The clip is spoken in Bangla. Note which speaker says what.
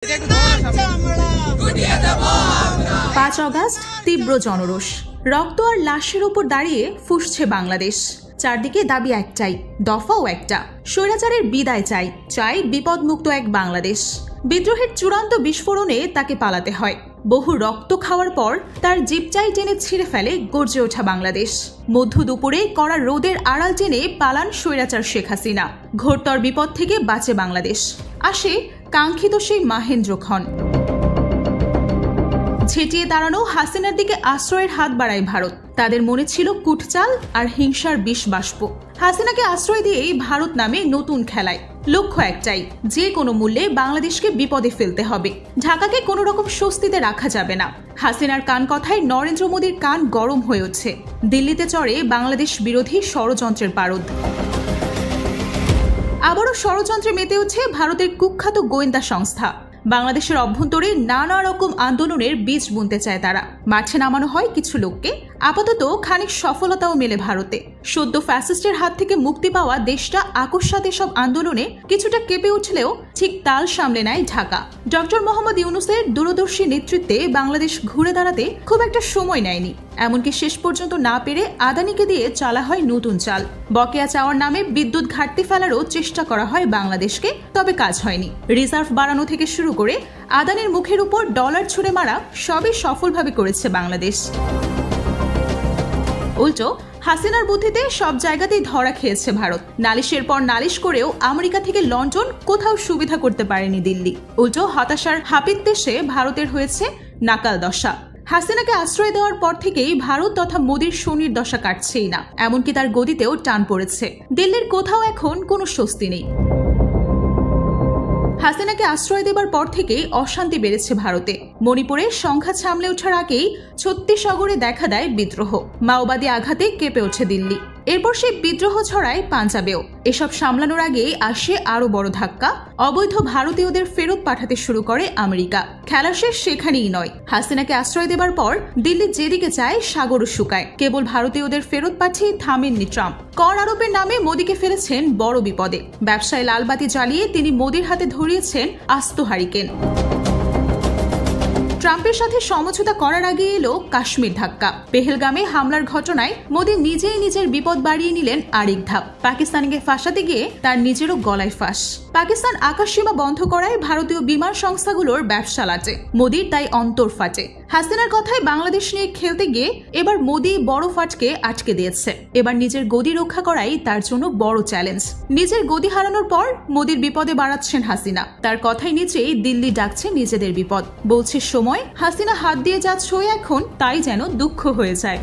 Speaker 1: 5 অগাস্ট তীব্র জনরোষ, রক্ত আর লাশের উপর দাঁড়িয়ে ফুঁসছে বাংলাদেশ। চারদিকে দাবি একটাই, দফাও একটা, স্বৈরাচারের বিদায় চাই, চাই বিপদমুক্ত এক বাংলাদেশ। বিদ্রোহের চূড়ান্ত বিস্ফোরণে তাকে পালাতে হয়। বহু রক্ত খাওয়ার পর তার জিপচাই টেনে ছিঁড়ে ফেলে গর্জে ওঠা বাংলাদেশ। মধ্য দুপুরে কড়া রোদের আড়াল টেনে পালান স্বৈরাচার শেখ হাসিনা। ঘোরতর বিপদ থেকে বাঁচে বাংলাদেশ। আসে কাঙ্ক্ষিত সেই মাহেন্দ্রক্ষণ। ছেটিয়ে দাঁড়ানো হাসিনার দিকে আশ্রয়ের হাত বাড়ায় ভারত। তাদের মনে ছিল কুটচাল আর হিংসার বিষ বাষ্প। হাসিনাকে আশ্রয় দিয়েই ভারত নামে নতুন খেলায়। লক্ষ্য একটাই, যে কোনো মূল্যে বাংলাদেশকে বিপদে ফেলতে হবে। ঢাকাকে কোনো রকম স্বস্তিতে রাখা যাবে না। হাসিনার কান কথায় নরেন্দ্র মোদীর কান গরম হয়ে উঠছে। দিল্লিতে চড়ে বাংলাদেশ বিরোধী ষড়যন্ত্রের পারদ। আবারও ষড়যন্ত্রে মেতে উঠছে ভারতের কুখ্যাত গোয়েন্দা সংস্থা। বাংলাদেশের অভ্যন্তরে নানা রকম আন্দোলনের বীজ বুনতে চায় তারা। মাঠে নামানো হয় কিছু লোককে। আপাতত খানিক সফলতাও মেলে ভারতে। সদ্য ফ্যাসিস্টের হাত থেকে মুক্তি পাওয়া দেশটা আকস্মাত এসব আন্দোলনে কিছুটা কেঁপে উঠলেও ঠিক তাল সামলে নেয় ঢাকা। ডক্টর মোহাম্মদ ইউনূসের দূরদর্শী নেতৃত্বে বাংলাদেশ ঘুরে দাঁড়াতে খুব একটা সময় নেয়নি। এমনকি শেষ পর্যন্ত না পেরে আদানিকে দিয়ে চালা হয় নতুন চাল। বকেয়া চাওয়ার নামে বিদ্যুৎ ঘাটতি ফেলারও চেষ্টা করা হয় বাংলাদেশকে, তবে কাজ হয়নি। রিজার্ভ বাড়ানো থেকে শুরু করে আদানির মুখের উপর ডলার ছুড়ে মারা সবই সফলভাবে করেছে বাংলাদেশ। উল্টো হাসিনার বুদ্ধিতে সব জায়গাতেই ধরা খেয়েছে ভারত। নালিশের পর নালিশ করেও আমেরিকা থেকে লন্ডন কোথাও সুবিধা করতে পারেনি দিল্লি। উল্টো হতাশার হাপিত্যেশে ভারতের হয়েছে নাকাল দশা। হাসিনাকে আশ্রয় দেওয়ার পর থেকেই ভারত তথা মোদীর শনির দশা কাটছেই না, এমনকি তার গদিতেও টান পড়েছে। দিল্লির কোথাও এখন কোনো স্বস্তি নেই। হাসিনাকে আশ্রয় দেবার পর থেকেই অশান্তি বেড়েছে ভারতে। মণিপুরে সংঘাত সামলে ওঠার আগেই ছত্তিশগড়ে দেখা দেয় বিদ্রোহ। মাওবাদী আঘাতে কেঁপে ওঠে দিল্লি। এরপর সেই বিদ্রোহ ছড়ায় পাঞ্জাবেও। এসব সামলানোর আগেই আসে আরো বড় ধাক্কা। অবৈধ ভারতীয়দের ফেরত পাঠাতে শুরু করে আমেরিকা। খেলা শেষ সেখানেই নয়। হাসিনাকে আশ্রয় দেবার পর দিল্লি যেদিকে চায় সাগরও শুকায়। কেবল ভারতীয়দের ফেরত পাঠিয়ে থামেননি ট্রাম্প। কর আরোপের নামে মোদীকে ফেলেছেন বড় বিপদে। ব্যবসায় লালবাতি জ্বালিয়ে তিনি মোদীর হাতে ধরিয়েছেন আস্ত হারিকেন। ট্রাম্পের সাথে সমঝোতা করার আগে এলো কাশ্মীর ধাক্কা। পেহেলগামে হামলার ঘটনায় মোদী নিজেই নিজের বিপদ বাড়িয়ে নিলেন আরেক ধাপ। পাকিস্তানকে ফাঁসাতে গিয়ে তার নিজেরও গলায় ফাঁস। পাকিস্তান আকাশসীমা বন্ধ করায় ভারতীয় বিমান সংস্থাগুলোর ব্যবসা লাটে। মোদীর তাই অন্তর ফাটে। হাসিনার কথায় বাংলাদেশ নিয়ে খেলতে গিয়ে এবার মোদী বড় ফাটকে আটকে দিয়েছে। এবার নিজের গদি রক্ষা করাই তার জন্য বড় চ্যালেঞ্জ। নিজের গদি হারানোর পর মোদীর বিপদে বাড়াচ্ছেন হাসিনা। তার কথাই নিচেই দিল্লি ডাকছে নিজেদের বিপদ। বলছে সময় হাসিনা হাত দিয়ে যা ছোঁয় এখন তাই যেন দুঃখ হয়ে যায়।